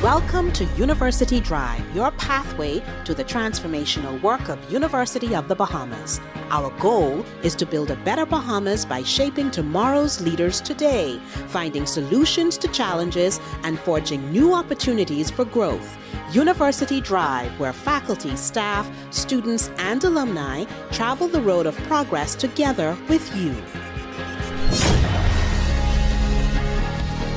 Welcome to University Drive, your pathway to the transformational work of University of the Bahamas. Our goal is to build a better Bahamas by shaping tomorrow's leaders today, finding solutions to challenges, and forging new opportunities for growth. University Drive, where faculty, staff, students, and alumni travel the road of progress together with you.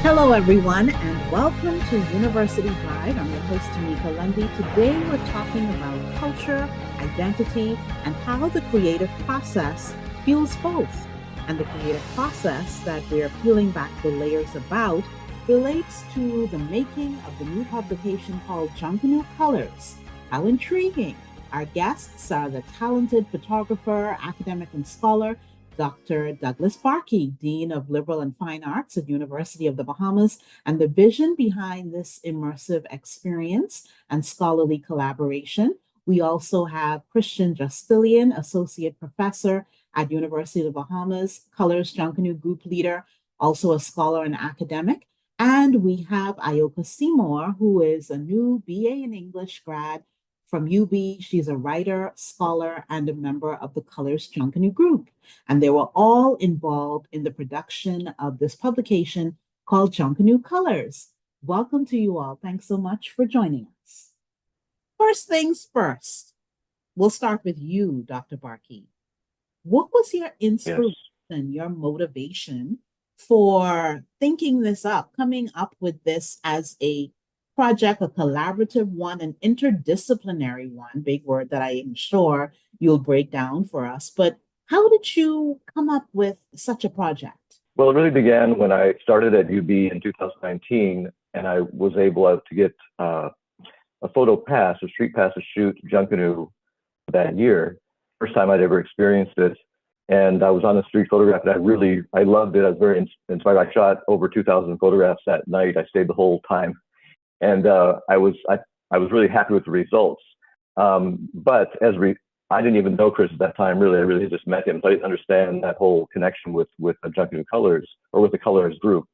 Hello, everyone, and welcome to University Drive. I'm your host, Tameka Lundy. Today, we're talking about culture, identity, and how the creative process fuels both. And the creative process that we're peeling back the layers about relates to the making of the new publication called Junkanoo Colours. How intriguing! Our guests are the talented photographer, academic, and scholar, Dr. Douglas Barkey, Dean of Liberal and Fine Arts at University of the Bahamas, and the vision behind this immersive experience and scholarly collaboration. We also have Christian Justilien, Associate Professor at University of the Bahamas, Colours Junkanoo Group Leader, also a scholar and academic. And we have Ayoka Seymour, who is a new BA in English grad from UB. She's a writer, scholar, and a member of the Colours Junkanoo Group. And they were all involved in the production of this publication called Junkanoo Colours. Welcome to you all. Thanks so much for joining us. First things first, we'll start with you, Dr. Barkey. What was your inspiration, your motivation for thinking this up, coming up with this as a project, a collaborative one, an interdisciplinary one, big word that I am sure you'll break down for us. But how did you come up with such a project? Well, it really began when I started at UB in 2019, and I was able to get a photo pass, a street pass to shoot Junkanoo that year. First time I'd ever experienced it. And I was on the street photograph, and I loved it. I was very inspired. I shot over 2,000 photographs that night. I stayed the whole time. And I was really happy with the results. But I didn't even know Chris at that time, really. I really just met him. So I didn't understand that whole connection with Junkanoo Colours or with the Colours group.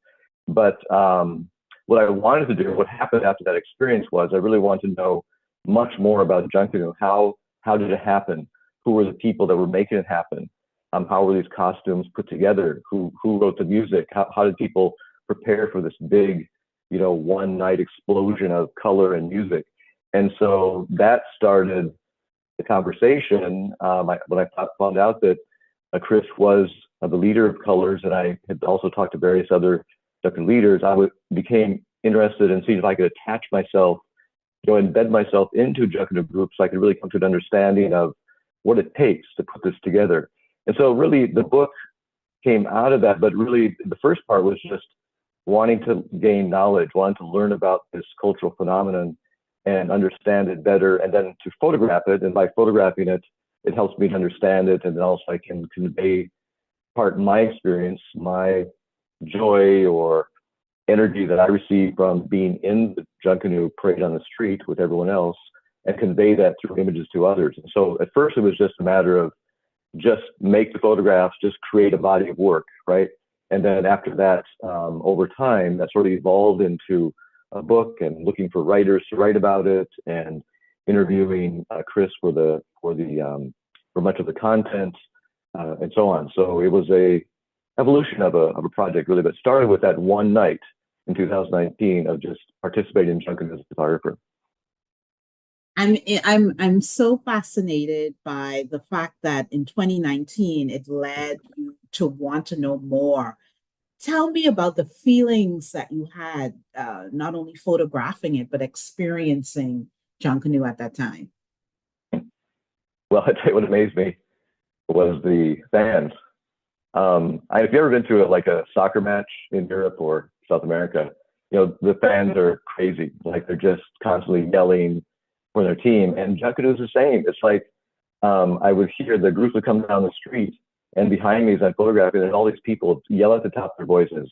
But what I wanted to do, what happened after that experience was I really wanted to know much more about Junkanoo. How did it happen? Who were the people that were making it happen? How were these costumes put together? Who wrote the music? How did people prepare for this big, one night explosion of color and music? And so that started the conversation. When I found out that Chris was the leader of Colours, and I had also talked to various other different leaders, I became interested in seeing if I could attach myself, embed myself into Junkanoo Group so I could really come to an understanding of what it takes to put this together. And so really the book came out of that, but really the first part was just wanting to gain knowledge, wanting to learn about this cultural phenomenon and understand it better, and then to photograph it. And by photographing it, it helps me to understand it, and then also I can convey part of my experience, my joy or energy that I receive from being in the Junkanoo parade on the street with everyone else, and convey that through images to others. And so at first it was just a matter of just make the photographs, just create a body of work, right? And then after that, over time, that sort of evolved into a book, and looking for writers to write about it, and interviewing Chris for much of the content, and so on. So it was a evolution of a project, really, but started with that one night in 2019 of just participating in Junkanoo as a photographer. I'm so fascinated by the fact that in 2019 it led you to want to know more. Tell me about the feelings that you had, not only photographing it, but experiencing Junkanoo at that time. Well, I tell you what amazed me was the fans. If you've ever been to a soccer match in Europe or South America, the fans are crazy. Like, they're just constantly yelling for their team. And Junkanoo is the same. It's like I would hear the groups would come down the street, and behind me as I'm photographing, and all these people yell at the top of their voices,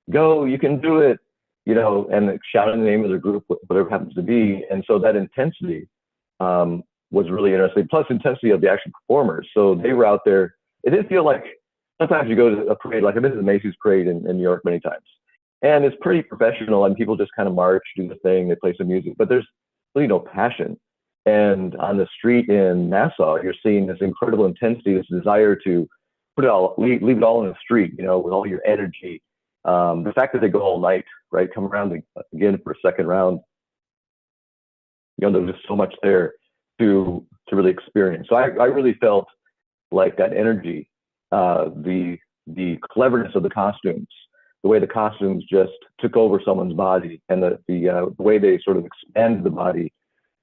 "Go, you can do it," and shouting the name of their group, whatever it happens to be. And so that intensity was really interesting. Plus intensity of the actual performers. So they were out there. It didn't feel like, sometimes you go to a parade, like I've been to the Macy's parade in New York many times, And it's pretty professional, and people just kind of march, do the thing, they play some music, but there's really no passion. And on the street in Nassau, you're seeing this incredible intensity, this desire to put it all, leave it all in the street, you know, with all your energy. The fact that they go all night, right, come around again for a second round, you know, there's just so much there to really experience. So I really felt like that energy, the cleverness of the costumes, the way the costumes just took over someone's body, and the way they sort of expanded the body.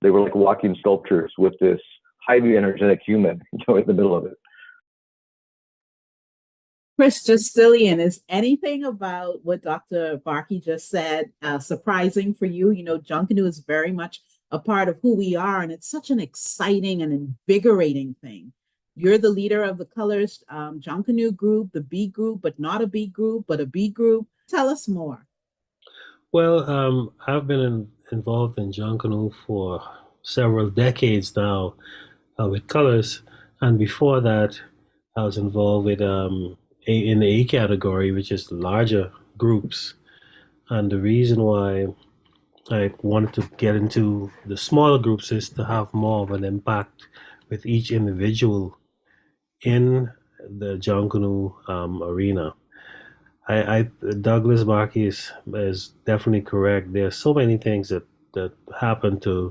They were like walking sculptures with this highly energetic human, you know, in the middle of it. Chris Justilien, is anything about what Dr. Barkey just said surprising for you? You know, Junkanoo is very much a part of who we are, and it's such an exciting and invigorating thing. You're the leader of the Colours Junkanoo group, the B group, but not a B group, but a B group. Tell us more. Well, I've been involved in Junkanoo for several decades now with Colours, and before that, I was involved with in the A category, which is larger groups. And the reason why I wanted to get into the smaller groups is to have more of an impact with each individual in the Junkanoo arena. Douglas Barkey is definitely correct. There's so many things that happen to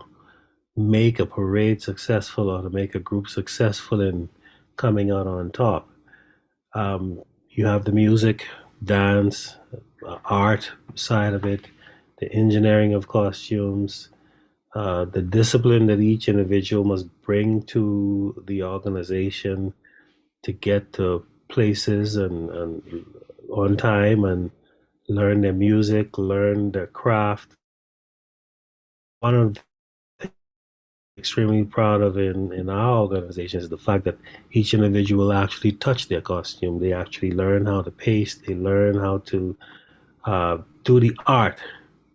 make a parade successful or to make a group successful in coming out on top. You have the music, dance, art side of it, the engineering of costumes, the discipline that each individual must bring to the organization to get to places and on time and learn their music, learn their craft. One of extremely proud of in our organization is the fact that each individual actually touch their costume. They actually learn how to paste. They learn how to do the art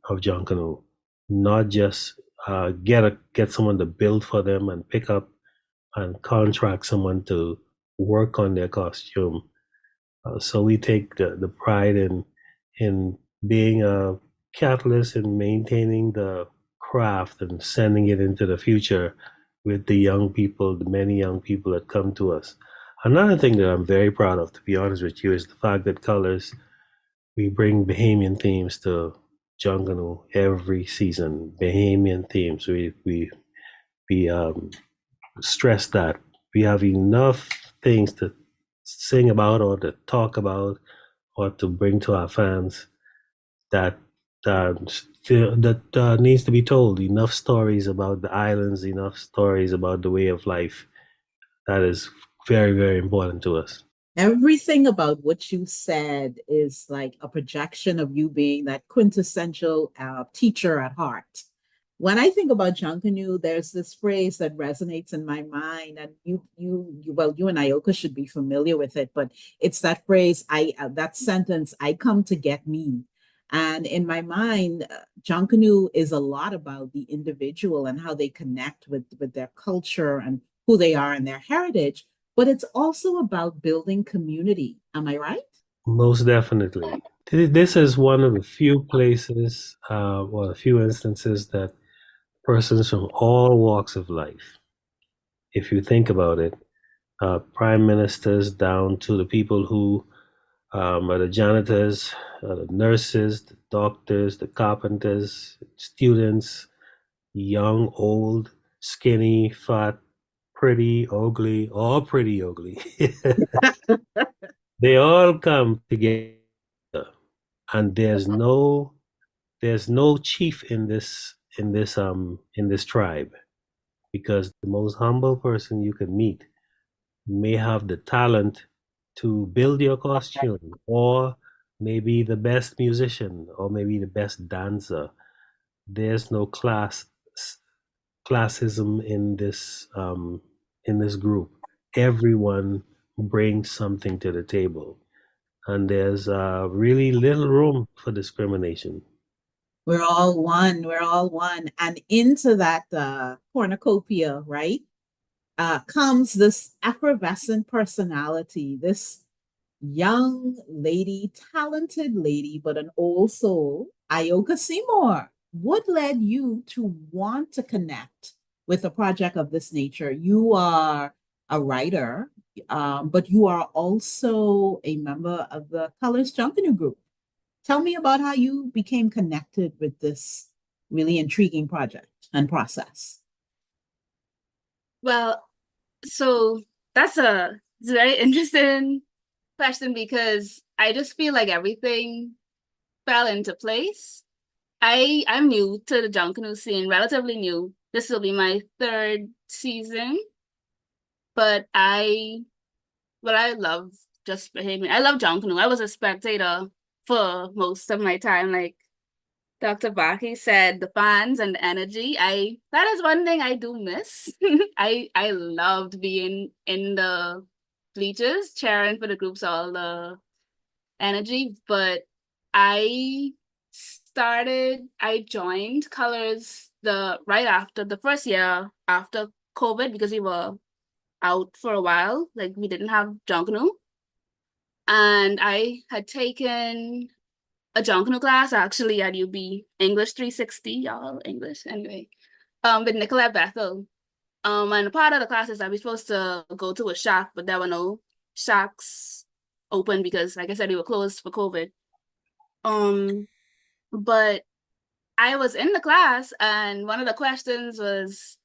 of Junkanoo, not just get someone to build for them and pick up and contract someone to work on their costume. So we take the pride in being a catalyst in maintaining the craft and sending it into the future with the young people, the many young people that come to us. Another thing that I'm very proud of, to be honest with you, is the fact that Colours, we bring Bahamian themes to Junkanoo every season. Bahamian themes. We stress that we have enough things to sing about or to talk about or to bring to our fans that needs to be told. Enough stories about the islands, enough stories about the way of life. That is very, very important to us. Everything about what you said is like a projection of you being that quintessential teacher at heart. When I think about Junkanoo, there's this phrase that resonates in my mind, and you and Ayoka should be familiar with it, but it's that phrase, that sentence, "I come to get me." And in my mind, Junkanoo is a lot about the individual and how they connect with their culture and who they are and their heritage, but it's also about building community. Am I right? Most definitely. This is one of the few places or a few instances that persons from all walks of life, if you think about it, prime ministers down to the people who are the janitors, the nurses, the doctors, the carpenters, students, young, old, skinny, fat, pretty, ugly, or pretty ugly. They all come together, and there's no chief in this tribe, because the most humble person you can meet may have the talent to build your costume, or maybe the best musician, or maybe the best dancer. There's no classism in this group. Everyone brings something to the table, and there's really little room for discrimination. We're all one. We're all one. And into that cornucopia, right, comes this effervescent personality, this young lady, talented lady, but an old soul, Ayoka Seymour. What led you to want to connect with a project of this nature? You are a writer, but you are also a member of the Colours Junkanoo group. Tell me about how you became connected with this really intriguing project and process. Well, so it's a very interesting question because I just feel like everything fell into place. I'm new to the Junkanoo scene, relatively new. This will be my third season, but I love just behaving. I love Junkanoo. I was a spectator for most of my time. Like Dr. Barkey said, the fans and the energy. That is one thing I do miss. I loved being in the bleachers, cheering for the groups, all the energy. But I I joined Colors the right after the first year after COVID because we were out for a while. Like we didn't have Junkanoo. And I had taken a Junkanoo class actually at UB, English 360, y'all, English anyway, with Nicolette Bethel. And a part of the class is that we're supposed to go to a shack, but there were no shacks open because, like I said, we were closed for COVID. But I was in the class, and one of the questions was,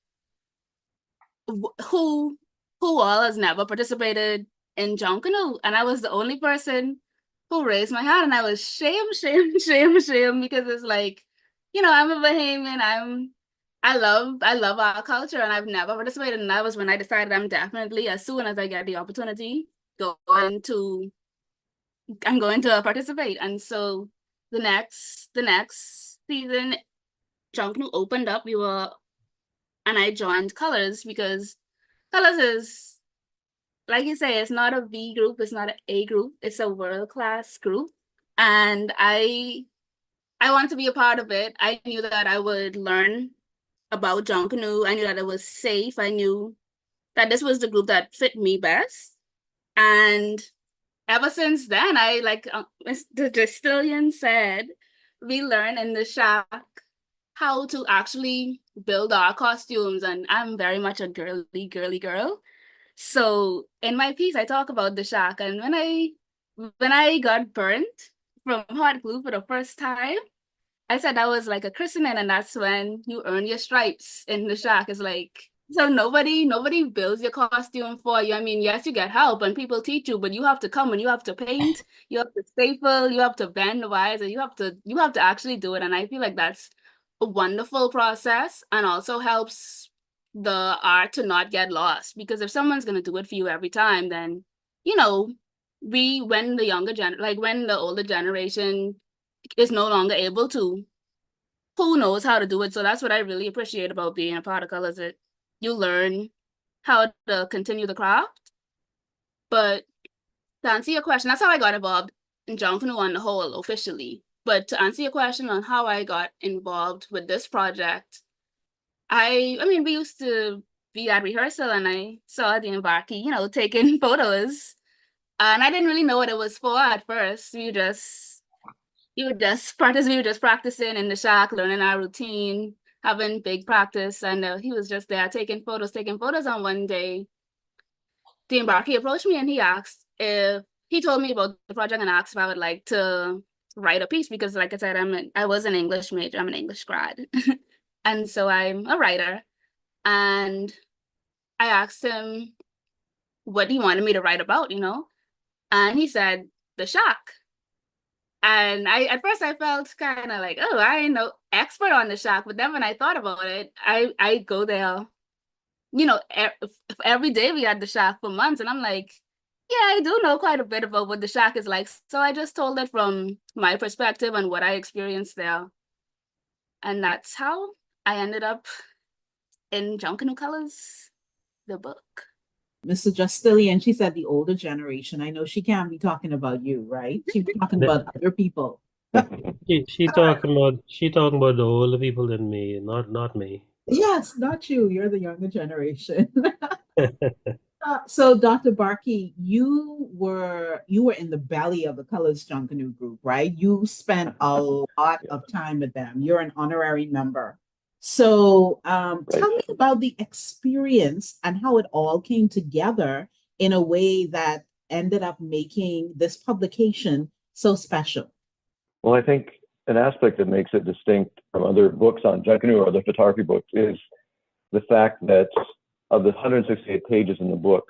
who all has never participated in Junkanoo? And I was the only person who raised my hand, and I was shame, because it's like, I'm a Bahamian. I love our culture, and I've never participated. And that was when I decided I'm definitely, as soon as I get the opportunity, I'm going to participate. And so the next season, Junkanoo opened up. And I joined Colours because Colours is, like you say, it's not a B group, it's not an A group, it's a world-class group. And I want to be a part of it. I knew that I would learn about Junkanoo. I knew that it was safe. I knew that this was the group that fit me best. And ever since then, like the Justilien said, we learned in the shack how to actually build our costumes. And I'm very much a girly girl. So in my piece, I talk about the shack. And when I got burnt from hot glue for the first time, I said that was like a christening, and that's when you earn your stripes in the shack. It's like, so nobody builds your costume for you. I mean, yes, you get help and people teach you, but you have to come and you have to paint, you have to staple, you have to bend the wires, and you have to actually do it. And I feel like that's a wonderful process, and also helps the art to not get lost. Because if someone's gonna do it for you every time, then when the older generation is no longer able to, who knows how to do it. So that's what I really appreciate about being a part of Colours. You learn how to continue the craft. But to answer your question, that's how I got involved in Junkanoo on the whole, officially. But to answer your question on how I got involved with this project, I mean, we used to be at rehearsal, and I saw the Barkey, taking photos. And I didn't really know what it was for at first. We were just practicing in the shack, learning our routine, having big practice. And he was just there taking photos. And one day, Dean Barkey approached me and he told me about the project and asked if I would like to write a piece, because, like I said, I was an English major. I'm an English grad. And so I'm a writer. And I asked him what he wanted me to write about, and he said, the shack. And at first I felt kind of like, oh, I ain't no expert on the shack. But then when I thought about it, I go there, every day we had the shack for months. And I'm like, yeah, I do know quite a bit about what the shack is like. So I just told it from my perspective and what I experienced there. And that's how I ended up in Junkanoo Colours, the book. Mr. Justilien, she said the older generation. I know she can't be talking about you, right? She's talking about other people. She talking about the older people than me, not me. Yes, not you. You're the younger generation. So, Dr. Barkey, you were in the belly of the Colours Junkanoo group, right? You spent a lot Yeah, of time with them. You're an honorary member. So, right. tell me about the experience and how it all came together in a way that ended up making this publication so special. Well, I think an aspect that makes it distinct from other books on Junkanoo or other photography books is the fact that of the 168 pages in the book,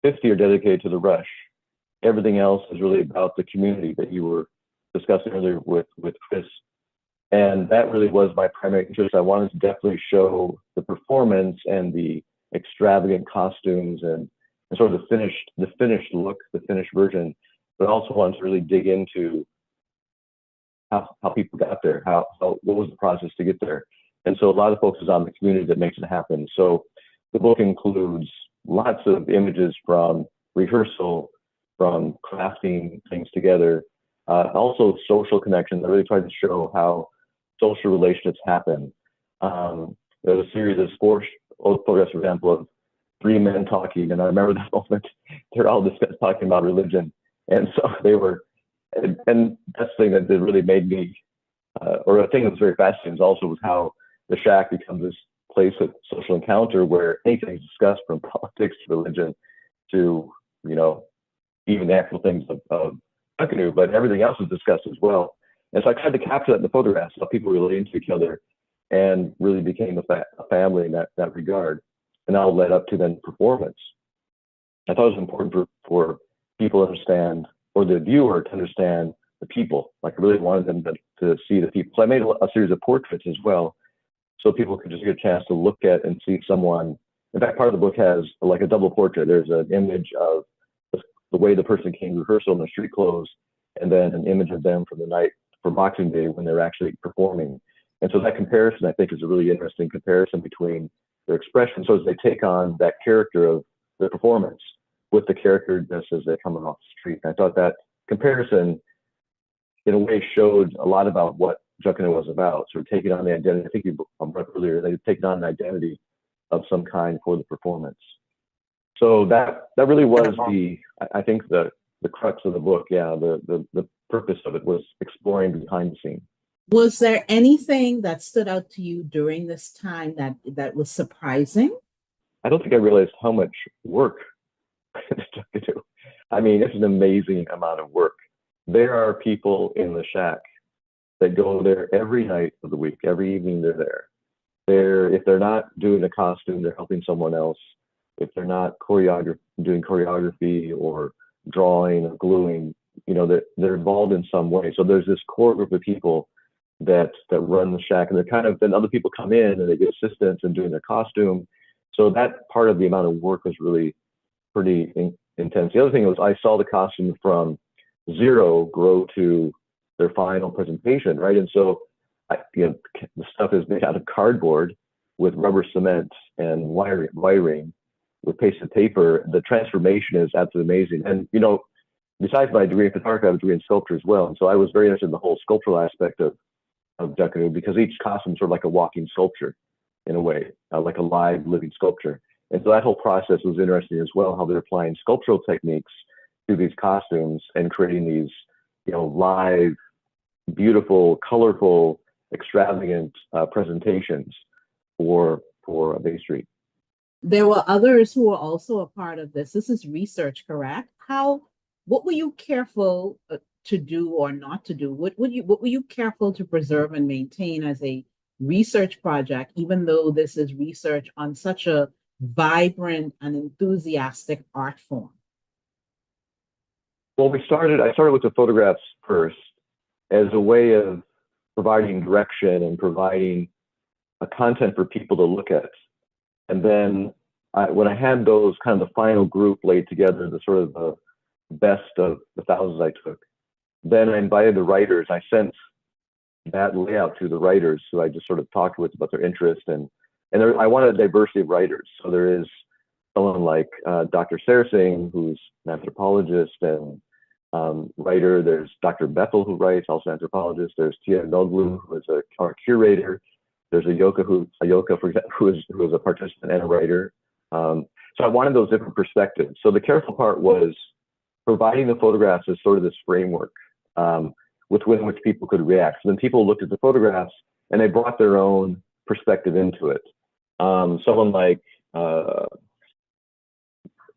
50 are dedicated to the rush. Everything else is really about the community that you were discussing earlier with Chris. And that really was my primary interest. I wanted to definitely show the performance and the extravagant costumes and sort of the finished look, the finished version, but also wanted to really dig into how people got there, what was the process to get there. And so a lot of focus is on the community that makes it happen. So the book includes lots of images from rehearsal, from crafting things together, also social connections. I really tried to show how social relationships happen. There's a series of sports photographs, for example, of three men talking, and I remember that moment. They're all talking about religion, and so they were, and that's the thing that really made me, or a thing that was very fascinating, is also was how the shack becomes this place of social encounter where anything is discussed, from politics to religion to, even the actual things of Junkanoo, but everything else is discussed as well. And so I tried to capture that in the photographs, how people relating to each other, and really became a family in that regard. And that led up to then performance. I thought it was important for people to understand, or the viewer to understand the people. Like I really wanted them to see the people. So I made a series of portraits as well, so people could just get a chance to look at and see someone. In fact, part of the book has like a double portrait. There's an image of the way the person came to rehearsal in their street clothes, and then an image of them from the night for Boxing Day when they're actually performing. And so that comparison, I think, is a really interesting comparison between their expression. So as they take on that character of the performance with the character just as they're coming off the street. And I thought that comparison, in a way, showed a lot about what Junkanoo was about. So taking on the identity, I think you brought up earlier, they've taken on an identity of some kind for the performance. So that really was I think the crux of the book. Yeah, the purpose of it was exploring behind the scenes. Was there anything that stood out to you during this time that was surprising? I don't think I realized how much work it took to do. I mean, it's an amazing amount of work. There are people in the shack that go there every night of the week, every evening they're there. If they're not doing a costume, they're helping someone else. If they're not doing choreography or drawing or gluing, they're involved in some way. So there's this core group of people that run the shack, and then other people come in and they get assistance in doing their costume. So that part of the amount of work was really pretty intense. The other thing was I saw the costume from zero grow to their final presentation, right? And so the stuff is made out of cardboard with rubber cement and wiring with pasted paper. The transformation is absolutely amazing. And besides my degree in photography, I have a degree in sculpture as well. And so I was very interested in the whole sculptural aspect of Junkanoo, because each costume is sort of like a walking sculpture in a way, like a live living sculpture. And so that whole process was interesting as well, how they're applying sculptural techniques to these costumes and creating these, live, beautiful, colorful, extravagant presentations for Bay Street. There were others who were also a part of this. This is research, correct? What were you careful to do or not to do? What were you careful to preserve and maintain as a research project, even though this is research on such a vibrant and enthusiastic art form? Well, I started with the photographs first as a way of providing direction and providing a content for people to look at. And then when I had those kind of the final group laid together, the sort of the best of the thousands I took, then I invited the writers. I sent that layout to the writers who I just sort of talked with about their interest. And I wanted a diversity of writers. So there is someone like Dr. Singh, who's an anthropologist and writer. There's Dr. Bethel, who writes, also an anthropologist. There's Tia Noglu, who is our curator. There's Ayoka, for example, who is a participant and a writer. So I wanted those different perspectives. So the careful part was providing the photographs as sort of this framework within which people could react. So then people looked at the photographs and they brought their own perspective into it. Someone like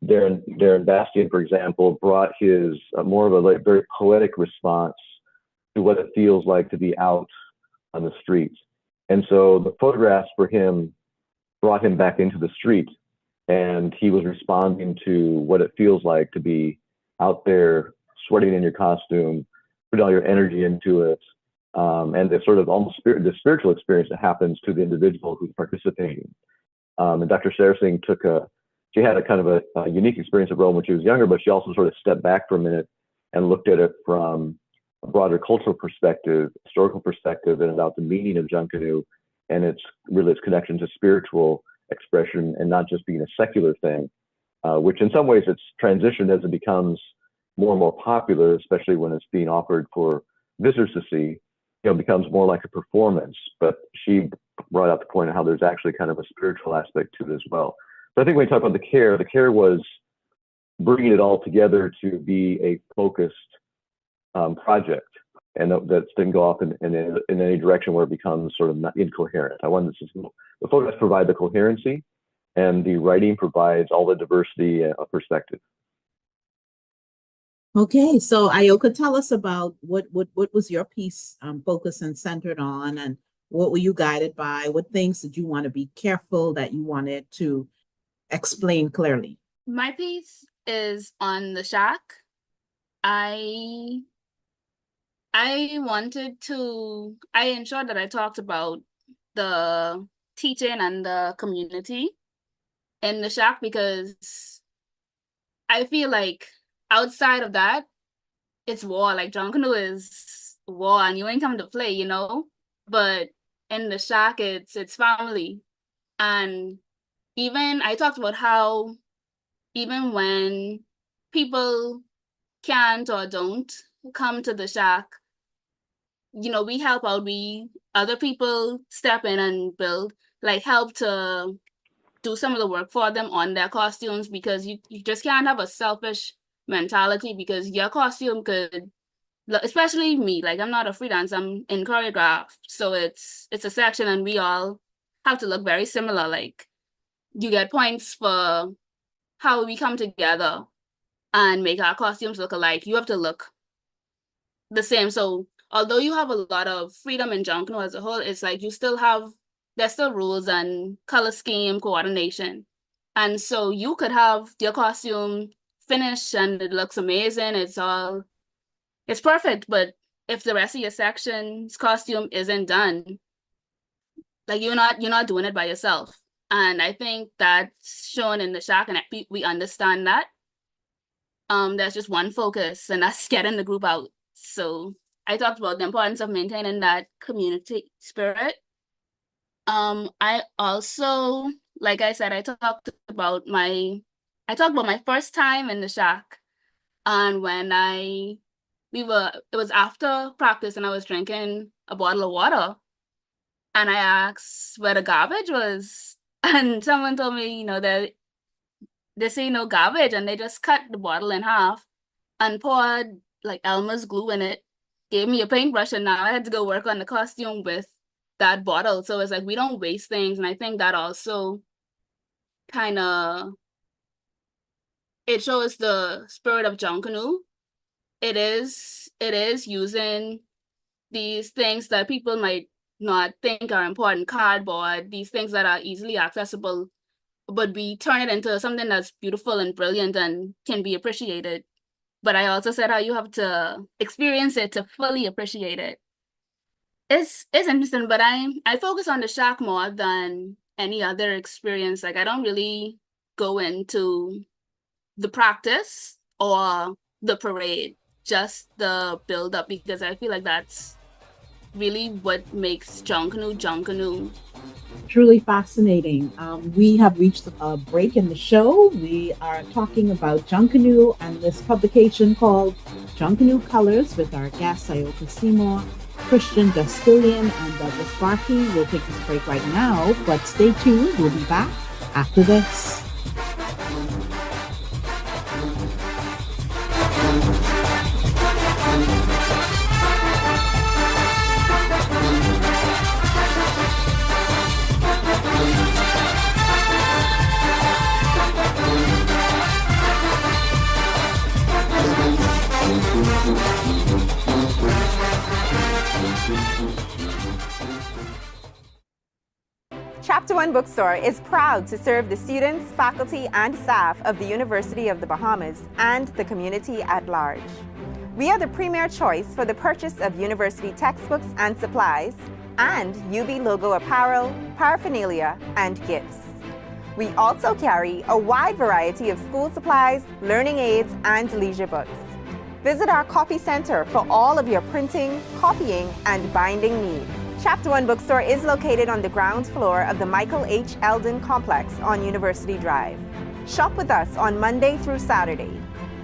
Darren Bastian, for example, brought his more of a very poetic response to what it feels like to be out on the street. And so the photographs for him brought him back into the street, and he was responding to what it feels like to be out there sweating in your costume, putting all your energy into it, and the sort of almost the spiritual experience that happens to the individual who's participating. And Dr. Sarsing she had a kind of a unique experience of Rome when she was younger, but she also sort of stepped back for a minute and looked at it from a broader cultural perspective, historical perspective, and about the meaning of Junkanoo and its connection to spiritual expression and not just being a secular thing, which in some ways it's transitioned as it becomes more and more popular, especially when it's being offered for visitors to see. It becomes more like a performance. But she brought out the point of how there's actually kind of a spiritual aspect to it as well. So I think when we talk about the care was bringing it all together to be a focused project, and that didn't go off in any direction where it becomes sort of not incoherent. I wanted the photographs provide the coherency, and the writing provides all the diversity of perspective. Okay, so Ayoka, tell us about what was your piece focused and centered on, and what were you guided by? What things did you want to be careful that you wanted to explain clearly? My piece is on the shack. I ensured that I talked about the teaching and the community in the shack, because I feel like outside of that, it's war. Like Junkanoo is war and you ain't come to play, you know? But in the shack, it's family. And even I talked about how even when people can't or don't come to the shack, we help out. Other people step in and build, like help to do some of the work for them on their costumes, because you just can't have a selfish mentality, because your costume could, especially me, like I'm not a freelance, I'm in choreograph, so it's a section and we all have to look very similar. Like you get points for how we come together and make our costumes look alike. You have to look the same. So although you have a lot of freedom in Junkanoo as a whole, it's like there's still rules and color scheme coordination. And so you could have your costume finished and it looks amazing, it's perfect, but if the rest of your section's costume isn't done, like you're not doing it by yourself. And I think that's shown in the shack, and we understand that. There's just one focus, and that's getting the group out. So I talked about the importance of maintaining that community spirit. I also, like I said, I talked about my first time in the shack, and when it was after practice and I was drinking a bottle of water, and I asked where the garbage was, and someone told me, that they say no garbage, and they just cut the bottle in half and poured like Elmer's glue in it, gave me a paintbrush, and now I had to go work on the costume with that bottle. So it's like we don't waste things, and I think that also kind of it shows the spirit of Junkanoo. It is using these things that people might not think are important, cardboard, these things that are easily accessible, but we turn it into something that's beautiful and brilliant and can be appreciated. But I also said how you have to experience it to fully appreciate it. It's interesting, but I focus on the shack more than any other experience. Like I don't really go into the practice or the parade, just the build up, because I feel like that's really what makes Junkanoo. Truly fascinating. We have reached a break in the show. We are talking about Junkanoo and this publication called Junkanoo Colours with our guests Ayoka Seymour, Christian Justilien, and Douglas Barkey. We'll take this break right now, but stay tuned. We'll be back after this. Chapter One Bookstore is proud to serve the students, faculty, and staff of the University of the Bahamas and the community at large. We are the premier choice for the purchase of university textbooks and supplies, and UB logo apparel, paraphernalia, and gifts. We also carry a wide variety of school supplies, learning aids, and leisure books. Visit our copy center for all of your printing, copying, and binding needs. Chapter One Bookstore is located on the ground floor of the Michael H. Eldon Complex on University Drive. Shop with us on Monday through Saturday.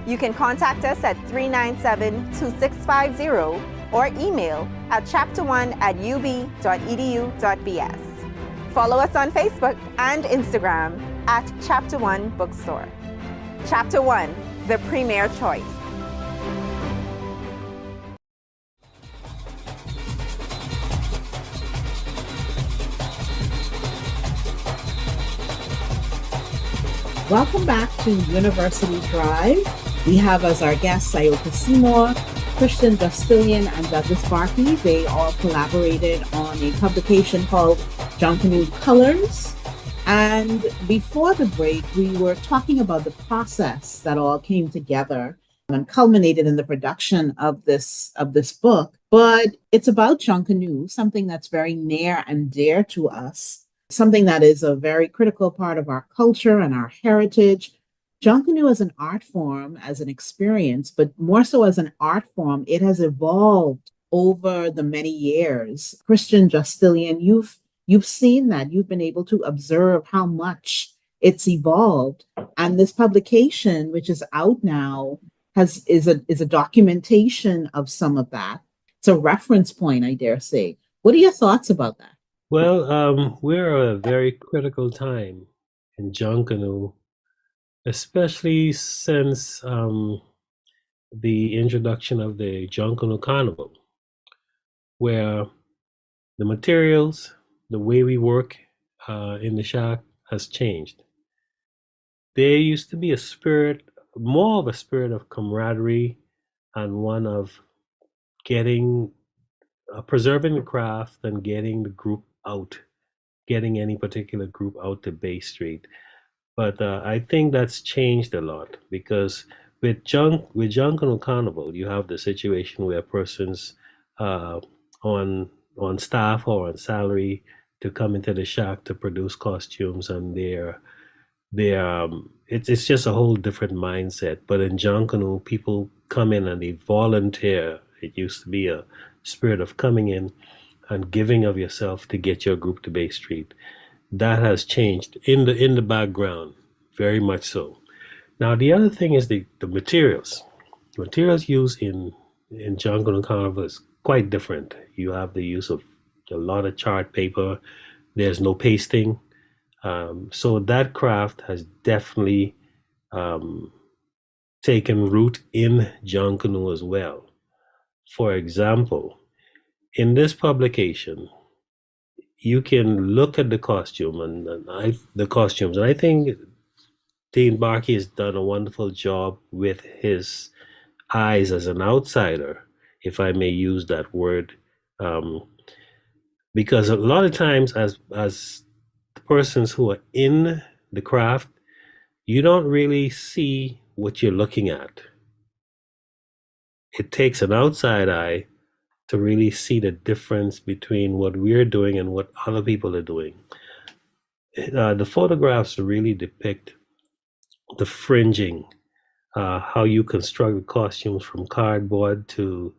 You can contact us at 397-2650 or email at chapter1@ub.edu.bs. Follow us on Facebook and Instagram at Chapter One Bookstore. Chapter One, the premier choice. Welcome back to University Drive. We have as our guests Ayoka Seymour, Justilien, and Douglas Barkey. They all collaborated on a publication called Junkanoo Colours. And before the break, we were talking about the process that all came together and culminated in the production of this book. But it's about Junkanoo, something that's very near and dear to us, something that is a very critical part of our culture and our heritage. Junkanoo as an art form, as an experience, but more so as an art form, it has evolved over the many years. Justilien, you've seen that. You've been able to observe how much it's evolved. And this publication, which is out now, is a documentation of some of that. It's a reference point, I dare say. What are your thoughts about that? Well, we're at a very critical time in Junkanoo, especially since the introduction of the Junkanoo Carnival, where the materials, the way we work in the shack has changed. There used to be more of a spirit of camaraderie and one of preserving the craft and getting the group out, getting any particular group out to Bay Street. But I think that's changed a lot because with Junkanoo Carnival, you have the situation where persons on staff or on salary to come into the shack to produce costumes, and it's just a whole different mindset. But in Junkanoo, people come in and they volunteer. It used to be a spirit of coming in and giving of yourself to get your group to Bay Street. That has changed in the background, very much so. Now the other thing is the materials. The materials used in Junkanoo Carnival is quite different. You have the use of a lot of chart paper. There's no pasting. So that craft has definitely taken root in Junkanoo as well. For example, in this publication, you can look at the costume and the costumes, and I think Dean Barkey has done a wonderful job with his eyes as an outsider, if I may use that word, because a lot of times as the persons who are in the craft, you don't really see what you're looking at. It takes an outside eye to really see the difference between what we're doing and what other people are doing. The photographs really depict the fringing, how you construct the costumes from cardboard to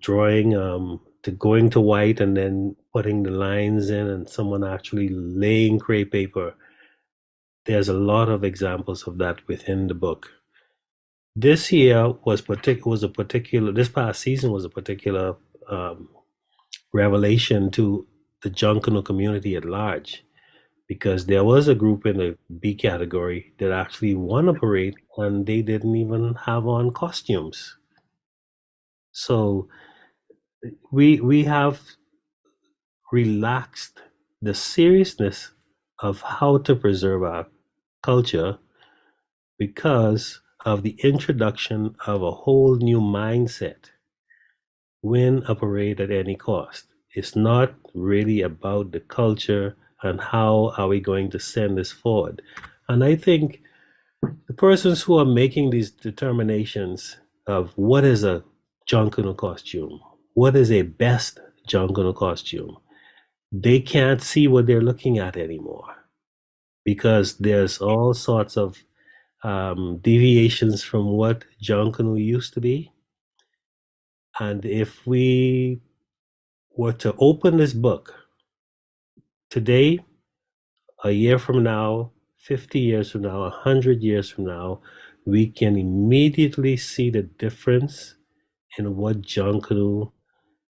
drawing, to going to white and then putting the lines in and someone actually laying crepe paper. There's a lot of examples of that within the book. This year this past season was a particular revelation to the Junkanoo community at large, because there was a group in the B category that actually won a parade and they didn't even have on costumes. So we have relaxed the seriousness of how to preserve our culture because of the introduction of a whole new mindset. win a parade at any cost. It's not really about the culture and how are we going to send this forward. And I think the persons who are making these determinations of what is a Junkanoo costume, what is a best Junkanoo costume, they can't see what they're looking at anymore because there's all sorts of deviations from what Junkanoo used to be. And if we were to open this book today, a year from now, 50 years from now, 100 years from now, we can immediately see the difference in what Junkanoo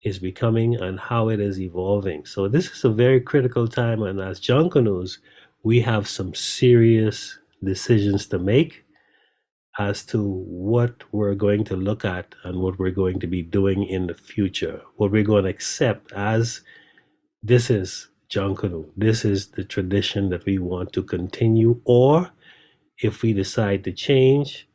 is becoming and how it is evolving. So this is a very critical time, and as Junkanoos, we have some serious decisions to make as to what we're going to look at and what we're going to be doing in the future, what we're going to accept as this is Junkanoo, this is the tradition that we want to continue, or if we decide to change,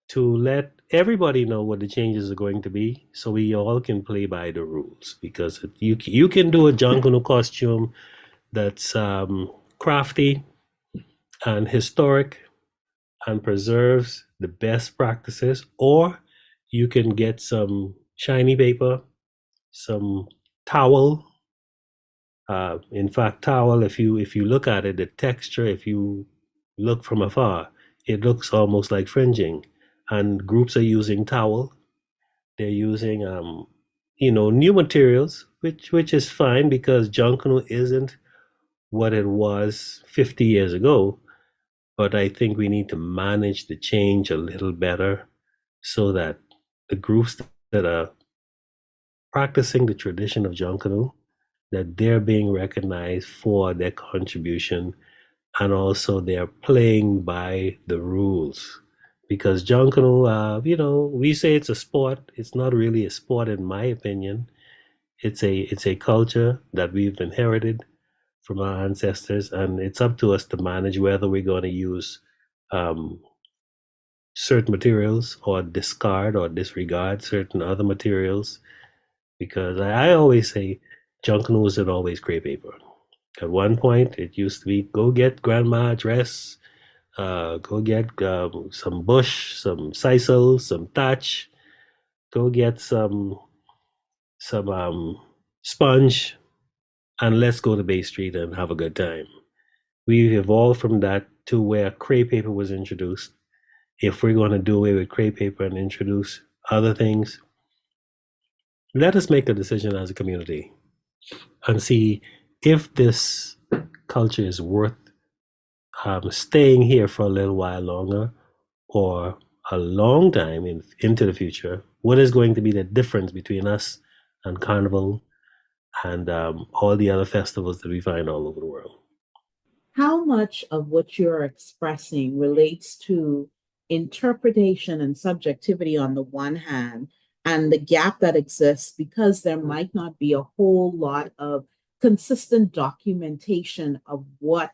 to let everybody know what the changes are going to be so we all can play by the rules. Because you can do a Junkanoo costume that's crafty and historic and preserves the best practices, or you can get some shiny paper, some towel. In fact, towel, if you look at it, the texture, if you look from afar, it looks almost like fringing. And groups are using towel. They're using new materials, which is fine because Junkanoo isn't what it was 50 years ago. But I think we need to manage the change a little better so that the groups that are practicing the tradition of Junkanoo, that they're being recognized for their contribution, and also they're playing by the rules. Because Junkanoo, we say it's a sport. It's not really a sport, in my opinion. It's a culture that we've inherited from our ancestors, and it's up to us to manage whether we're going to use certain materials or discard or disregard certain other materials. Because I always say Junkanoo isn't always crepe paper. At one point, it used to be go get grandma a dress, go get some bush, some sisal, some thatch, go get some sponge, and let's go to Bay Street and have a good time. We've evolved from that to where crepe paper was introduced. If we're going to do away with crepe paper and introduce other things, let us make a decision as a community and see if this culture is worth staying here for a little while longer or a long time into the future. What is going to be the difference between us and Carnival and all the other festivals that we find all over the world? How much of what you're expressing relates to interpretation and subjectivity on the one hand, and the gap that exists because there might not be a whole lot of consistent documentation of what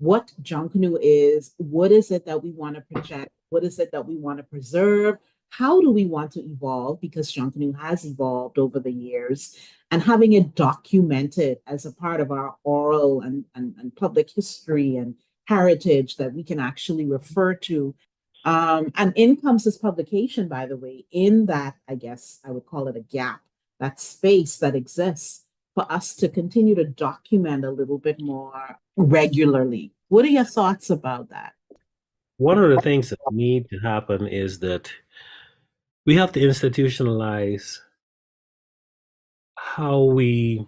Junkanoo is, what is it that we want to project, what is it that we want to preserve, how do we want to evolve, because Junkanoo has evolved over the years, and having it documented as a part of our oral and public history and heritage that we can actually refer to. And in comes this publication, by the way, in that, I guess I would call it a gap, that space that exists for us to continue to document a little bit more regularly. What are your thoughts about that? One of the things that need to happen is that we have to institutionalize how we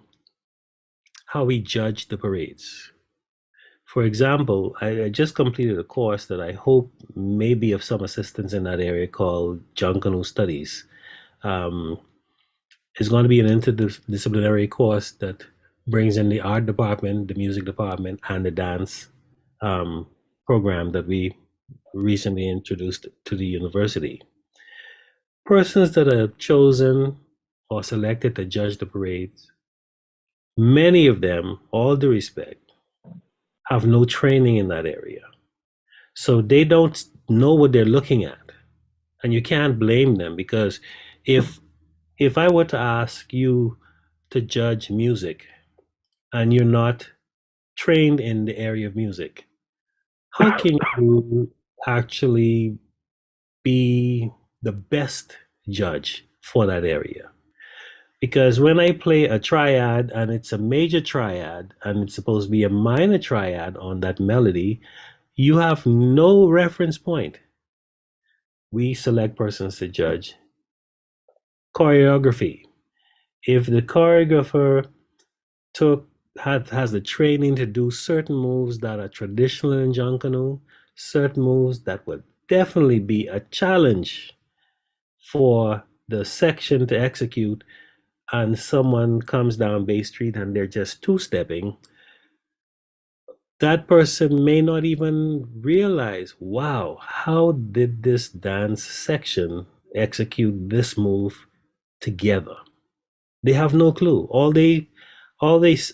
judge the parades. For example, I just completed a course that I hope may be of some assistance in that area called Junkanoo Studies. It's going to be an interdisciplinary course that brings in the art department, the music department, and the dance program that we recently introduced to the university. Persons that are chosen or selected to judge the parades, many of them, all due respect, have no training in that area. So they don't know what they're looking at. And you can't blame them, because if If I were to ask you to judge music and you're not trained in the area of music, how can you actually be the best judge for that area? Because when I play a triad and it's a major triad and it's supposed to be a minor triad on that melody, you have no reference point. We select persons to judge. Choreography. If the choreographer has the training to do certain moves that are traditional in Junkanoo, certain moves that would definitely be a challenge for the section to execute, and someone comes down Bay Street and they're just two-stepping, that person may not even realize, wow, how did this dance section execute this move together? They have no clue.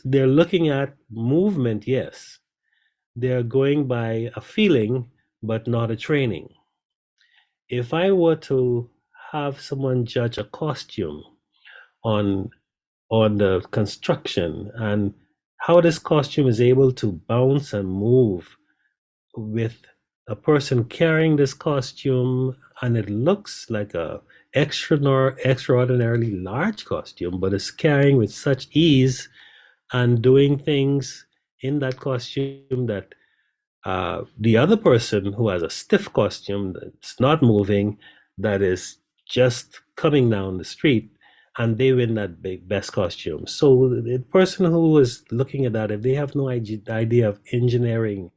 They're looking at movement, yes. They're going by a feeling, but not a training. If I were to have someone judge a costume on the construction and how this costume is able to bounce and move with a person carrying this costume, and it looks like a extraordinarily large costume, but it's carrying with such ease and doing things in that costume that the other person who has a stiff costume that's not moving, that is just coming down the street, and they win that best costume. So the person who is looking at that, if they have no idea of engineering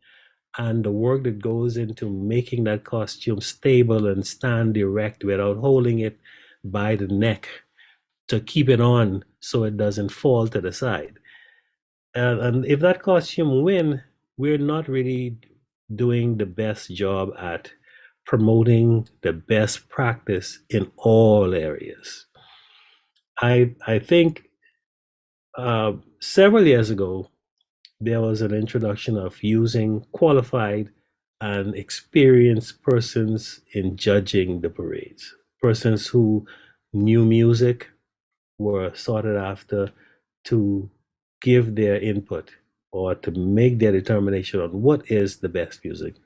and the work that goes into making that costume stable and stand erect without holding it by the neck to keep it on so it doesn't fall to the side. And if that costume win, we're not really doing the best job at promoting the best practice in all areas. I think several years ago, there was an introduction of using qualified and experienced persons in judging the parades. Persons who knew music were sought after to give their input or to make their determination on what is the best music.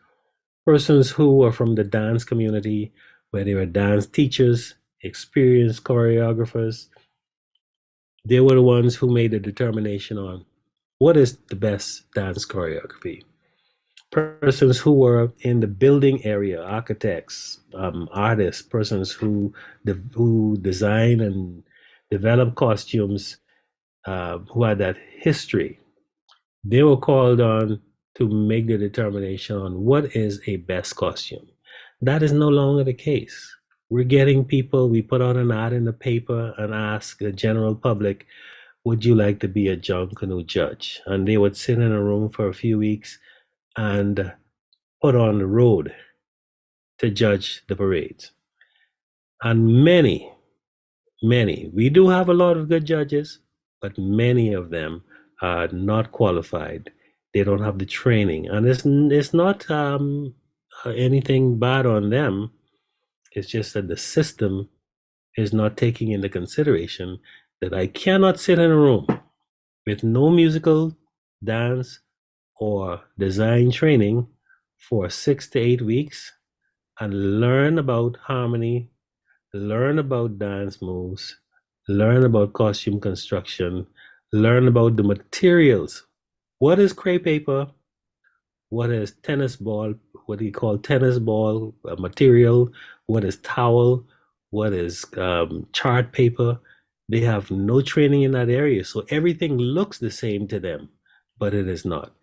Persons who were from the dance community, where they were dance teachers, experienced choreographers, they were the ones who made the determination on what is the best dance choreography. Persons who were in the building area, architects, artists, persons who design and develop costumes, who had that history, they were called on to make the determination on what is a best costume. That is no longer the case. We're getting people, we put out an ad in the paper and ask the general public, would you like to be a Junkanoo judge? And they would sit in a room for a few weeks and put on the road to judge the parades. And many, we do have a lot of good judges, but many of them are not qualified. They don't have the training. And it's not anything bad on them. It's just that the system is not taking into consideration that I cannot sit in a room with no musical, dance, or design training for 6 to 8 weeks and learn about harmony, learn about dance moves, learn about costume construction, learn about the materials. What is crepe paper? What is tennis ball? What do you call tennis ball material? What is towel? What is chart paper? They have no training in that area. So everything looks the same to them, but it is not.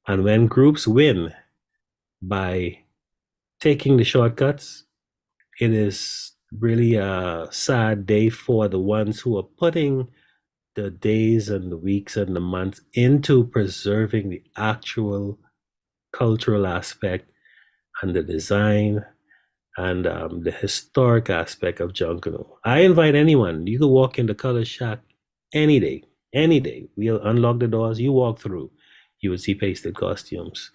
And when groups win by taking the shortcuts, it is really a sad day for the ones who are putting the days and the weeks and the months into preserving the actual cultural aspect and the design and the historic aspect of Junkanoo. I invite anyone. You can walk in the Colours Shack any day, any day. We'll unlock the doors. You walk through. You will see pasted costumes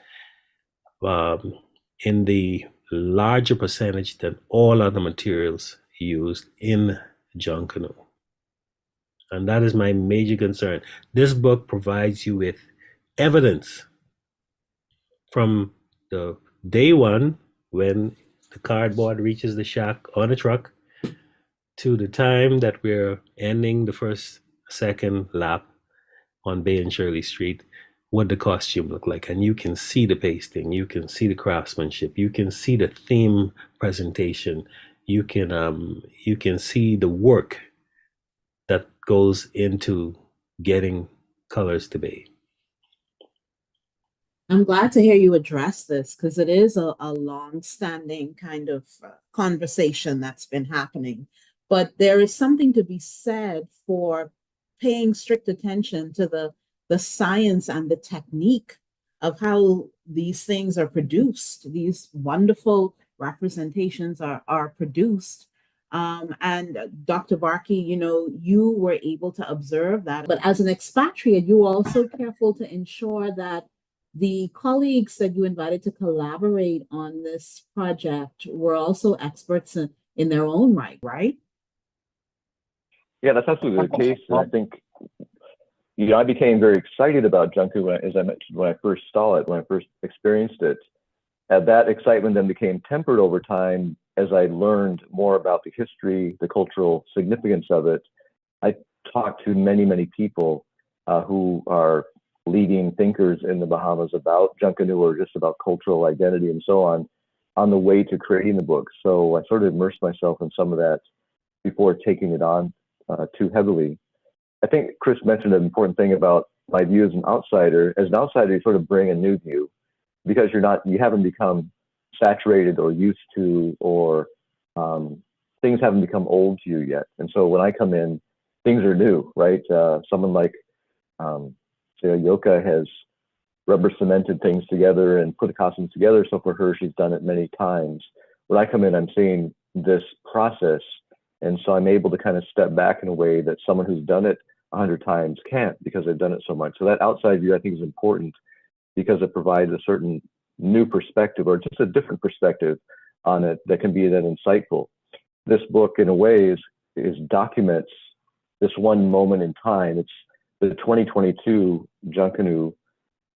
in the larger percentage than all other materials used in Junkanoo. And that is my major concern. This book provides you with evidence from the day one when the cardboard reaches the shack on a truck to the time that we're ending the second lap on Bay and Shirley Street, what the costume looked like. And you can see the pasting, you can see the craftsmanship, you can see the theme presentation, you can see the work that goes into getting colors to Bay. I'm glad to hear you address this because it is a long-standing kind of conversation that's been happening. But there is something to be said for paying strict attention to the science and the technique of how these things are produced. These wonderful representations are produced. And Dr. Barkey, you were able to observe that. But as an expatriate, you were also careful to ensure that the colleagues that you invited to collaborate on this project were also experts in their own right? Yeah, that's absolutely the case. And I think, I became very excited about Junkanoo, as I mentioned, when I first saw it, when I first experienced it. And that excitement then became tempered over time as I learned more about the history, the cultural significance of it. I talked to many, many people who are leading thinkers in the Bahamas about Junkanoo or just about cultural identity and so on the way to creating the book. So I sort of immersed myself in some of that before taking it on too heavily. I think Chris mentioned an important thing about my view as an outsider. As an outsider, you sort of bring a new view because you haven't become saturated or used to, or things haven't become old to you yet. And so when I come in, things are new, right? Someone like say Ayoka has rubber cemented things together and put the costumes together. So for her, she's done it many times. When I come in, I'm seeing this process. And so I'm able to kind of step back in a way that someone who's done it 100 times can't, because they've done it so much. So that outside view, I think, is important because it provides a certain new perspective or just a different perspective on it that can be then insightful. This book, in a way, is documents this one moment in time. It's the 2022 Junkanoo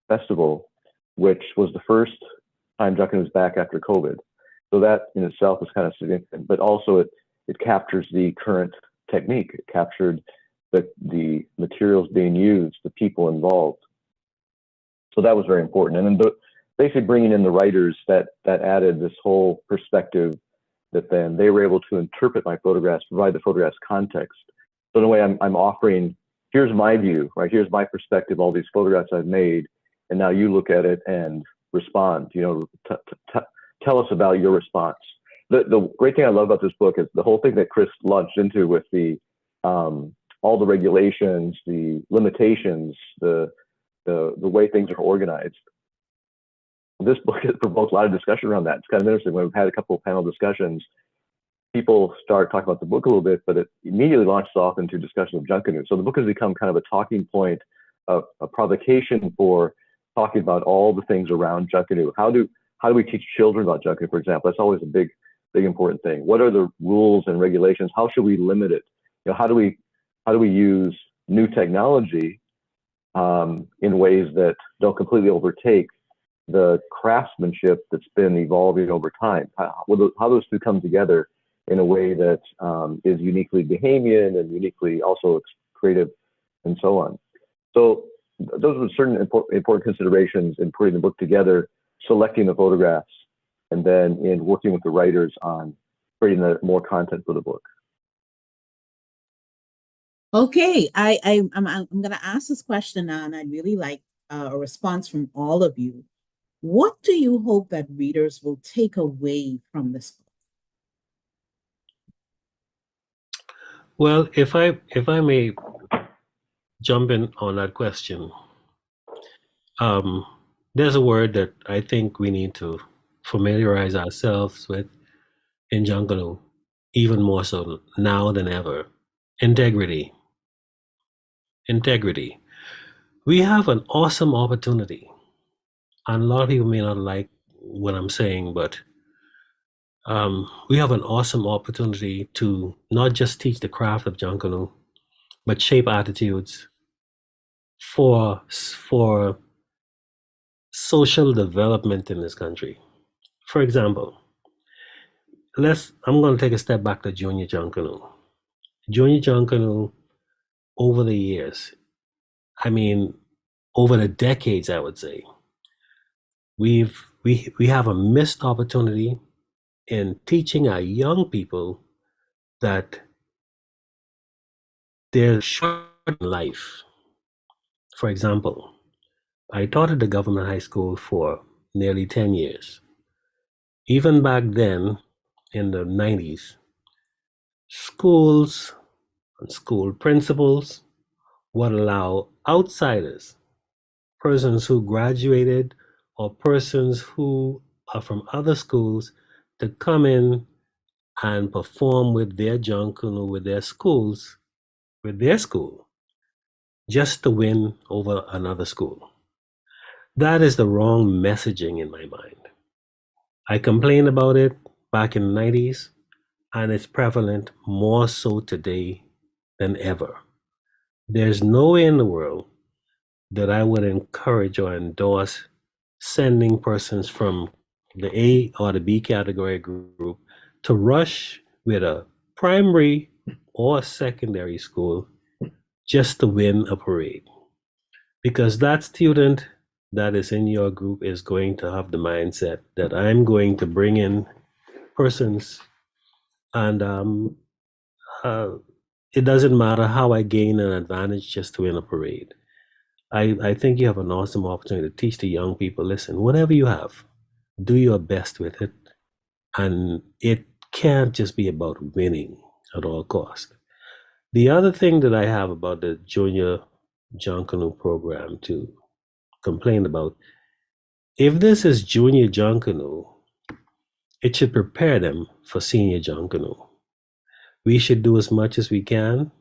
Festival, which was the first time Junkanoo was back after COVID. So that in itself is kind of significant, but also it captures the current technique. It captured the materials being used, the people involved. So that was very important. And then basically bringing in the writers that added this whole perspective that then they were able to interpret my photographs, provide the photographs context. So in a way, I'm offering, here's my view, right? Here's my perspective, all these photographs I've made, and now you look at it and respond, tell us about your response. The great thing I love about this book is the whole thing that Chris launched into with the all the regulations, the limitations, the way things are organized. This book has provoked a lot of discussion around that. It's kind of interesting. When we've had a couple of panel discussions, people start talking about the book a little bit, but it immediately launches off into discussion of Junkanoo. So the book has become kind of a talking point, a provocation for talking about all the things around Junkanoo. How do we teach children about Junkanoo, for example? That's always a big important thing. What are the rules and regulations? How should we limit it? How do we use new technology in ways that don't completely overtake the craftsmanship that's been evolving over time? How those two come together in a way that is uniquely Bahamian and uniquely also creative and so on. So those are certain important considerations in putting the book together, selecting the photographs, and then in working with the writers on creating more content for the book. Okay, I'm going to ask this question now, and I'd really like a response from all of you. What do you hope that readers will take away from this book? Well, if I may jump in on that question, there's a word that I think we need to familiarize ourselves with in Junkanoo, even more so now than ever: integrity. Integrity. We have an awesome opportunity, and a lot of people may not like what I'm saying, but we have an awesome opportunity to not just teach the craft of Junkanoo, but shape attitudes for social development in this country. For example, I'm going to take a step back to Junior Junkanoo. Junior Junkanoo, over the years, I mean, over the decades, I would say, we have a missed opportunity in teaching our young people that they're short in life. For example, I taught at the government high school for nearly 10 years. Even back then, in the 90s, schools and school principals would allow outsiders, persons who graduated or persons who are from other schools, to come in and perform with their Junkanoo, with their schools, with their school, just to win over another school. That is the wrong messaging in my mind. I complained about it back in the 90s, and it's prevalent more so today than ever. There's no way in the world that I would encourage or endorse sending persons from the A or the B category group to rush with a primary or secondary school just to win a parade. Because that student that is in your group is going to have the mindset that I'm going to bring in persons, and it doesn't matter how I gain an advantage just to win a parade. I think you have an awesome opportunity to teach the young people, listen, whatever you have, do your best with it. And it can't just be about winning at all costs. The other thing that I have about the Junior Junkanoo program to complain about, if this is Junior Junkanoo, it should prepare them for Senior Junkanoo. We should do as much as we can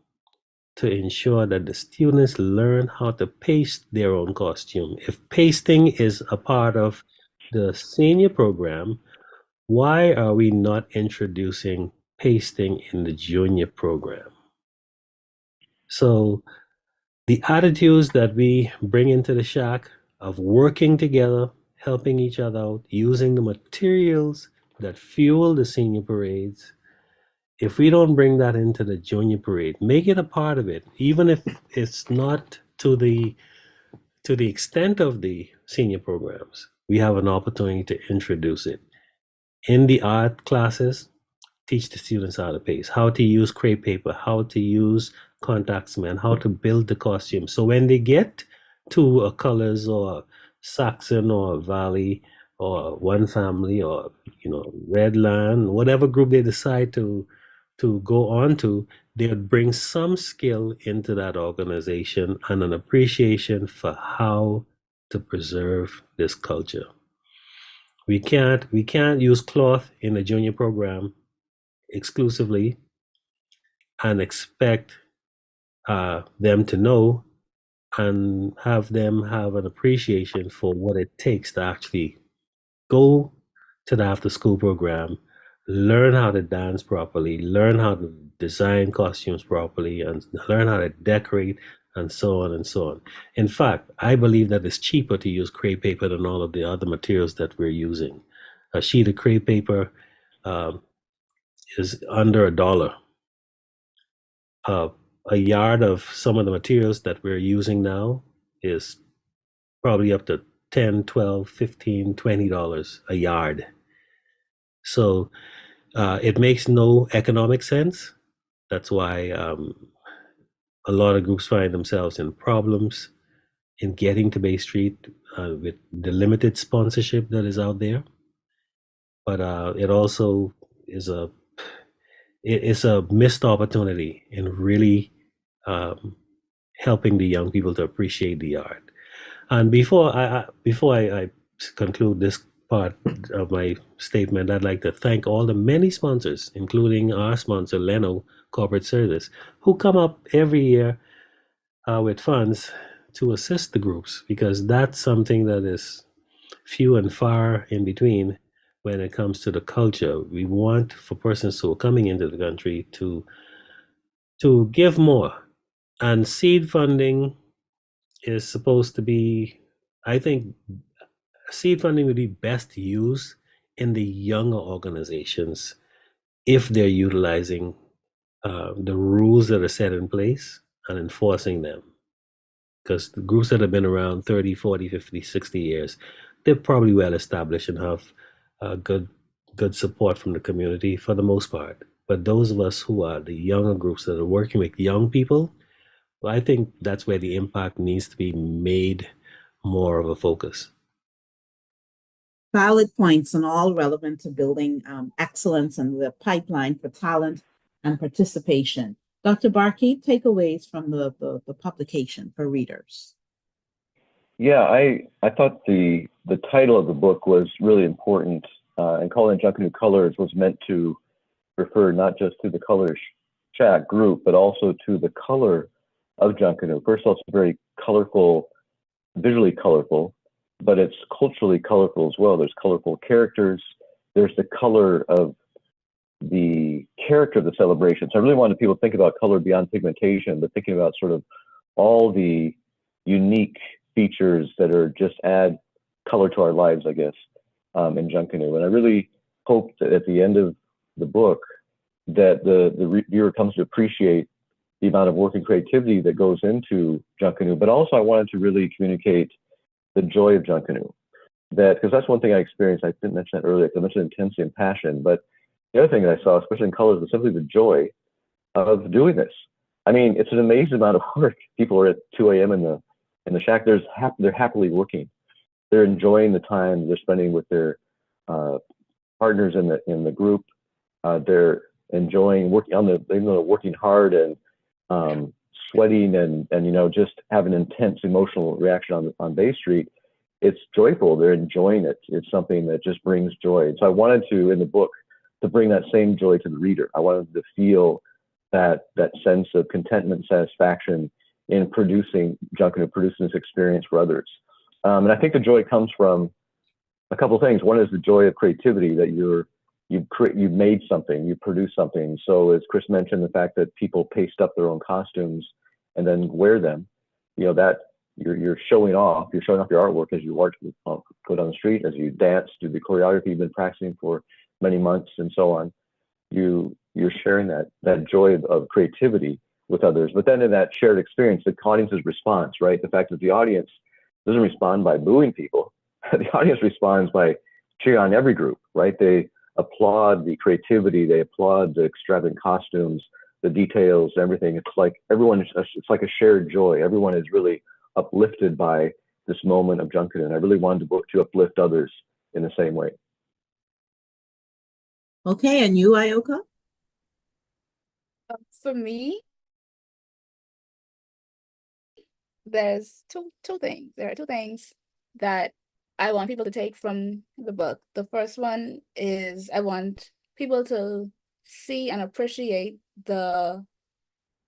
to ensure that the students learn how to paste their own costume. If pasting is a part of the senior program, why are we not introducing pasting in the junior program? So the attitudes that we bring into the shack of working together, helping each other out, using the materials that fuel the senior parades, if we don't bring that into the junior parade, make it a part of it, even if it's not to the extent of the senior programs, we have an opportunity to introduce it. In the art classes, teach the students how to paste, how to use crepe paper, how to use contact cement, how to build the costume. So when they get to a Colours or Saxon or Valley or One Family or Redland, whatever group they decide to go on to, they'll bring some skill into that organization and an appreciation for how to preserve this culture. We can't use cloth in the junior program exclusively and expect them to know and have them have an appreciation for what it takes to actually go to the after school program, learn how to dance properly, learn how to design costumes properly, and learn how to decorate, and so on and so on. In fact, I believe that it's cheaper to use crepe paper than all of the other materials that we're using. A sheet of crepe paper is under $1. A yard of some of the materials that we're using now is probably up to $10, $12, $15, $20 a yard. So it makes no economic sense. That's why a lot of groups find themselves in problems in getting to Bay Street with the limited sponsorship that is out there. But it also is a missed opportunity in really helping the young people to appreciate the art. And before I conclude this part of my statement, I'd like to thank all the many sponsors, including our sponsor, Leno Corporate Service, who come up every year with funds to assist the groups, because that's something that is few and far in between when it comes to the culture. We want for persons who are coming into the country to give more And seed funding is supposed to be, I think, seed funding would be best used in the younger organizations if they're utilizing the rules that are set in place and enforcing them. Because the groups that have been around 30, 40, 50, 60 years, they're probably well established and have good support from the community for the most part. But those of us who are the younger groups that are working with young people, well, I think that's where the impact needs to be made more of a focus. Valid points and all relevant to building excellence and the pipeline for talent and participation. Dr. Barkey, takeaways from the publication for readers. Yeah, I thought the title of the book was really important, and calling it Junkanoo Colours was meant to refer not just to the Colours chat group, but also to the color of Junkanoo. First of all, it's very colorful, visually colorful, but it's culturally colorful as well. There's colorful characters. There's the color of the character of the celebration. So I really wanted people to think about color beyond pigmentation, but thinking about sort of all the unique features that are just add color to our lives, I guess, in Junkanoo. And I really hope that at the end of the book that the viewer comes to appreciate the amount of work and creativity that goes into Junkanoo. But also I wanted to really communicate the joy of Junkanoo. Because that's one thing I experienced. I didn't mention that earlier, because I mentioned intensity and passion. But the other thing that I saw, especially in Colours, was simply the joy of doing this. I mean, it's an amazing amount of work. People are at 2 a.m. in the shack. They're happily working. They're enjoying the time they're spending with their partners in the group. They're enjoying working on even though they're working hard and sweating and just have an intense emotional reaction on Bay Street. It's joyful. They're enjoying it. It's something that just brings joy. So I wanted to, in the book, to bring that same joy to the reader. I wanted to feel that sense of contentment, satisfaction in producing Junkanoo, producing this experience for others. And I think the joy comes from a couple of things. One is the joy of creativity, that you've made something, you produced something. So as Chris mentioned, the fact that people paste up their own costumes and then wear them, that you're showing off your artwork as you go down the street, as you dance, do the choreography you've been practicing for many months and so on. You're sharing that joy of creativity with others. But then in that shared experience, the audience's response, right? The fact that the audience doesn't respond by booing people. The audience responds by cheering on every group, right? They applaud the creativity, they applaud the extravagant costumes, the details, everything. It's like it's like a shared joy. Everyone is really uplifted by this moment of Junkanoo. And I really wanted the book to uplift others in the same way. Okay, and you, Ayoka? For me, there's two things. There are two things that I want people to take from the book. The first one is I want people to see and appreciate the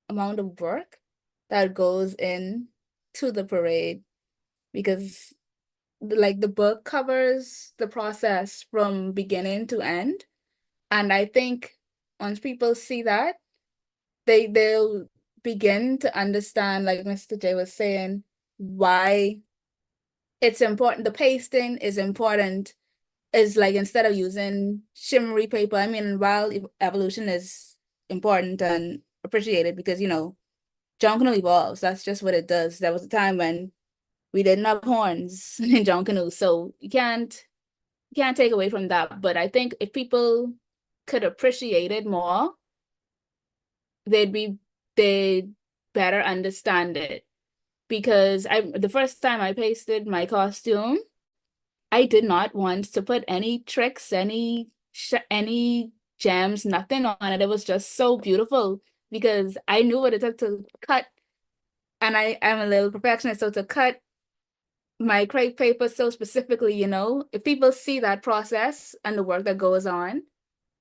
amount of work that goes in to the parade, because the book covers the process from beginning to end. And I think once people see that, they'll begin to understand, like Mr. J was saying, why it's important. The pasting is important. Is like, instead of using shimmery paper, I mean, while evolution is important and appreciated, because Junkanoo evolves. That's just what it does. There was a time when we didn't have horns in Junkanoo, so you can't take away from that. But I think if people could appreciate it more, they'd better understand it. Because the first time I pasted my costume, I did not want to put any tricks, any gems, nothing on it. It was just so beautiful, because I knew what it took to cut, and I'm a little perfectionist, so to cut my crepe paper so specifically, if people see that process and the work that goes on,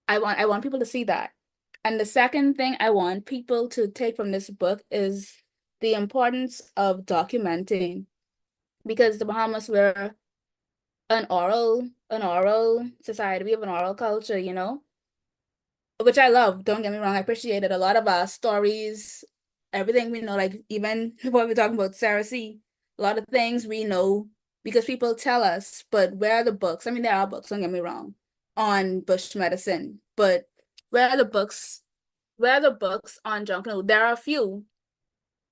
I want people to see that. And the second thing I want people to take from this book is the importance of documenting, because the Bahamas were an oral society. We have an oral culture, which I love. Don't get me wrong, I appreciate it. A lot of our stories everything we know, like even what we're talking about, Sarah C., a lot of things we know because people tell us, but where are the books? I mean, there are books, don't get me wrong, on bush medicine, but where are the books? Where are the books on Junkanoo? There are a few.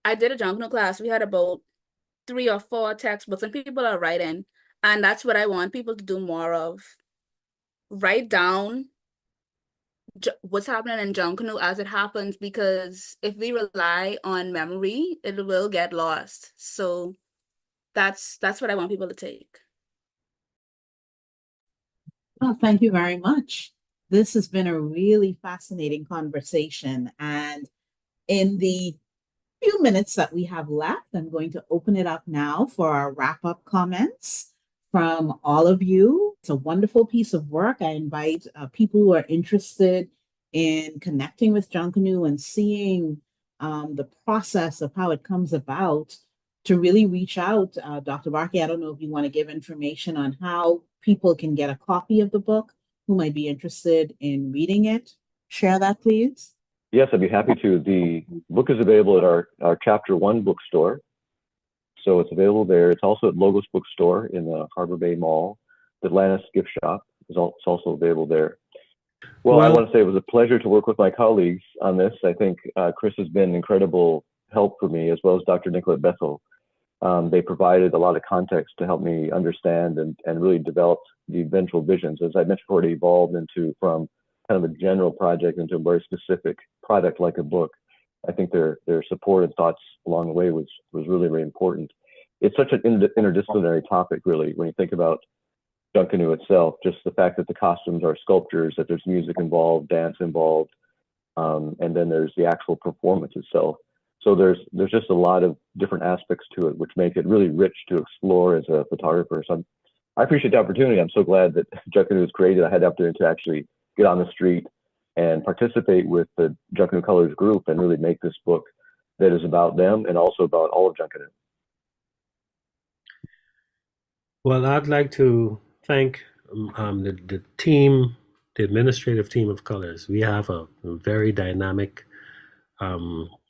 I did a Junkanoo class. We had about 3 or 4 textbooks, and people are writing. And that's what I want people to do more of. Write down what's happening in Junkanoo as it happens, because if we rely on memory, it will get lost. So that's what I want people to take. Well, thank you very much. This has been a really fascinating conversation. And in the few minutes that we have left, I'm going to open it up now for our wrap-up comments from all of you. It's a wonderful piece of work. I invite people who are interested in connecting with Junkanoo and seeing the process of how it comes about to really reach out. Dr. Barkey, I don't know if you want to give information on how people can get a copy of the book who might be interested in reading it. Share that, please. Yes, I'd be happy to. The book is available at our Chapter 1 bookstore. So it's available there. It's also at Logos Bookstore in the Harbor Bay Mall. The Atlantis gift shop is also available there. Well, I want to say it was a pleasure to work with my colleagues on this. I think Chris has been incredible help for me, as well as Dr. Nicolette Bethel. They provided a lot of context to help me understand and really develop the eventual visions. As I mentioned, already evolved from kind of a general project into a very specific product like a book. I think their support and thoughts along the way was really, really important. It's such an interdisciplinary topic, really, when you think about Junkanoo itself, just the fact that the costumes are sculptures, that there's music involved, dance involved, and then there's the actual performance itself. So there's just a lot of different aspects to it, which make it really rich to explore as a photographer. So I appreciate the opportunity. I'm so glad that Junkanoo was created. I had the opportunity to actually get on the street and participate with the Junkanoo Colours group and really make this book that is about them and also about all of Junkanoo. Well, I'd like to thank the team, the administrative team of Colours. We have a very dynamic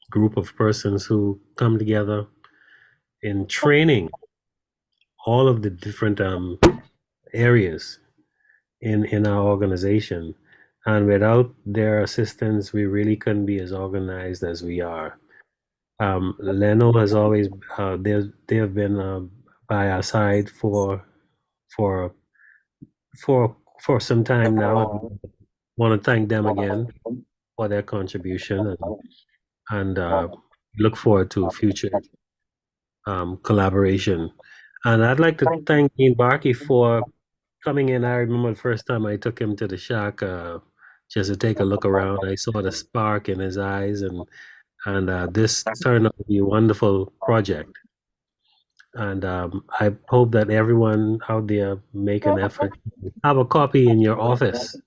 group of persons who come together in training all of the different areas in our organization. And without their assistance, we really couldn't be as organized as we are. Leno has always, they have been by our side for some time now. I want to thank them again for their contribution and look forward to future collaboration. And I'd like to thank Dean Barkey for coming in. I remember the first time I took him to the shack just to take a look around. I saw the spark in his eyes, and this turned out to be a wonderful project. And I hope that everyone out there make an effort. Have a copy in your office.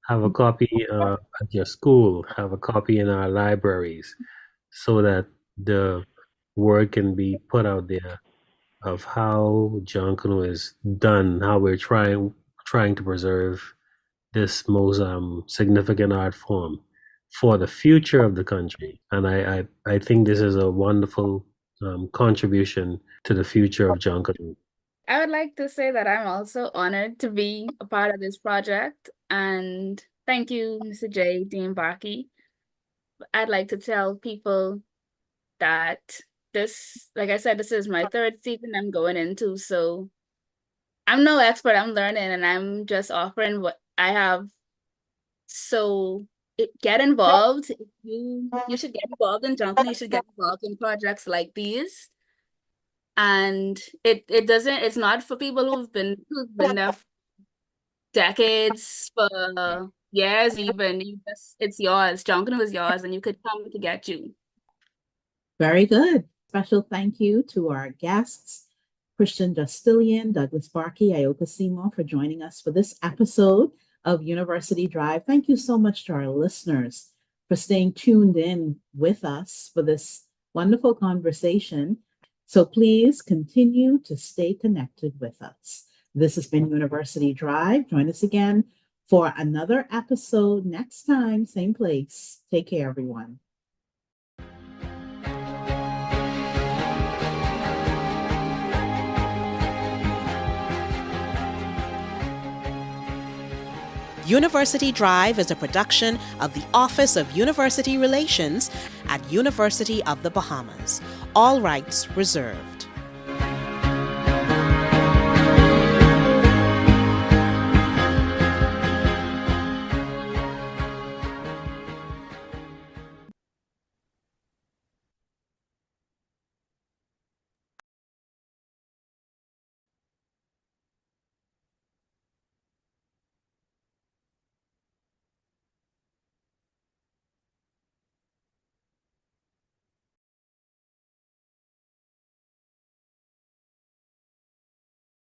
Have a copy at your school. Have a copy in our libraries, so that the word can be put out there of how Junkanoo is done, how we're trying to preserve this most significant art form for the future of the country. And I think this is a wonderful contribution to the future of Junkanoo. I would like to say that I'm also honored to be a part of this project, and thank you, Mr. J. Dean Barkey. I'd like to tell people that this, like I said, this is my 3rd season I'm going into, so I'm no expert, I'm learning, and I'm just offering what I have. So get involved. You should get involved in Junkanoo. You should get involved in projects like these. And it's not for people who've been there for decades, for years even. It's yours. Junkanoo is yours, and you could come to get you. Very good. Special thank you to our guests, Christian Justilien, Douglas Barkey, Ayoka Seymour, for joining us for this episode of University Drive. Thank you so much to our listeners for staying tuned in with us for this wonderful conversation. So please continue to stay connected with us. This has been University Drive. Join us again for another episode next time, same place. Take care, everyone. University Drive is a production of the Office of University Relations at University of the Bahamas. All rights reserved.